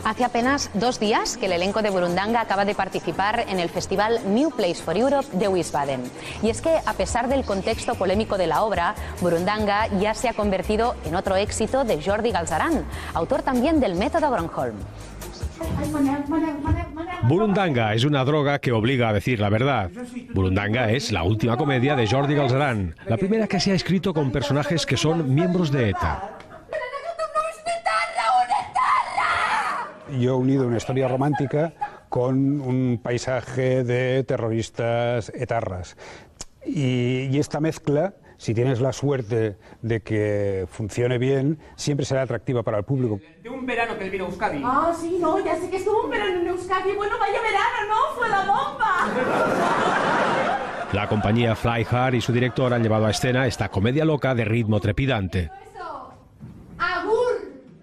Hace apenas 2 días que el elenco de Burundanga acaba de participar en el festival New Place for Europe de Wiesbaden. Y es que, a pesar del contexto polémico de la obra, Burundanga ya se ha convertido en otro éxito de Jordi Galceran, autor también del método Gronholm. Burundanga es una droga que obliga a decir la verdad. Burundanga es la última comedia de Jordi Galceran, la primera que se ha escrito con personajes que son miembros de ETA. Yo he unido una historia romántica con un paisaje de terroristas etarras. Y esta mezcla, si tienes la suerte de que funcione bien, siempre será atractiva para el público. De un verano que él vino a Euskadi. Ah, sí, no, ya sé que estuvo un verano en Euskadi. Bueno, vaya verano, ¿no? ¡Fue la bomba! La compañía Fly Hard y su director han llevado a escena esta comedia loca de ritmo trepidante.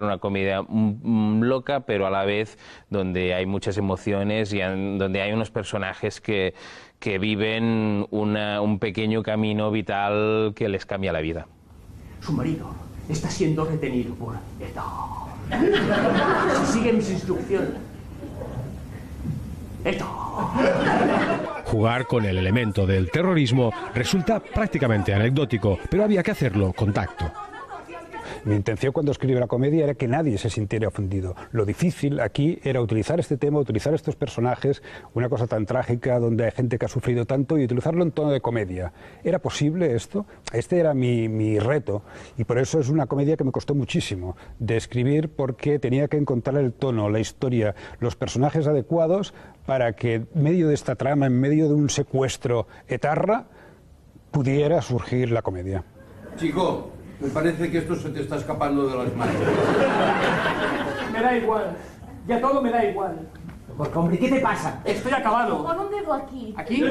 Una comedia loca, pero a la vez donde hay muchas emociones y donde hay unos personajes que viven un pequeño camino vital que les cambia la vida. Su marido está siendo retenido por ETA. Si sigue mis instrucciones. ETA. Jugar con el elemento del terrorismo resulta prácticamente anecdótico, pero había que hacerlo con tacto. Mi intención cuando escribí la comedia era que nadie se sintiera ofendido. Lo difícil aquí era utilizar este tema, utilizar estos personajes, una cosa tan trágica donde hay gente que ha sufrido tanto, y utilizarlo en tono de comedia. ¿Era posible esto? Este era mi reto, y por eso es una comedia que me costó muchísimo de escribir, porque tenía que encontrar el tono, la historia, los personajes adecuados para que en medio de esta trama, en medio de un secuestro etarra, pudiera surgir la comedia. Chico, me parece que esto se te está escapando de las manos. Me da igual. Ya todo me da igual. Porque, hombre, ¿qué te pasa? Estoy acabado. Pon un dedo aquí. ¿Aquí?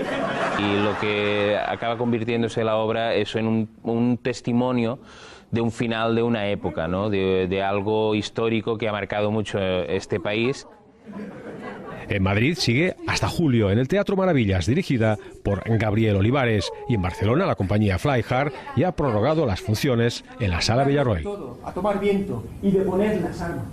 Y lo que acaba convirtiéndose la obra es en un testimonio de un final de una época, ¿no? De algo histórico que ha marcado mucho este país. En Madrid sigue hasta julio en el Teatro Maravillas, dirigida por Gabriel Olivares, y en Barcelona la compañía Fly Hard ya ha prorrogado las funciones en la Sala Villarroel. A tomar viento y de poner las armas.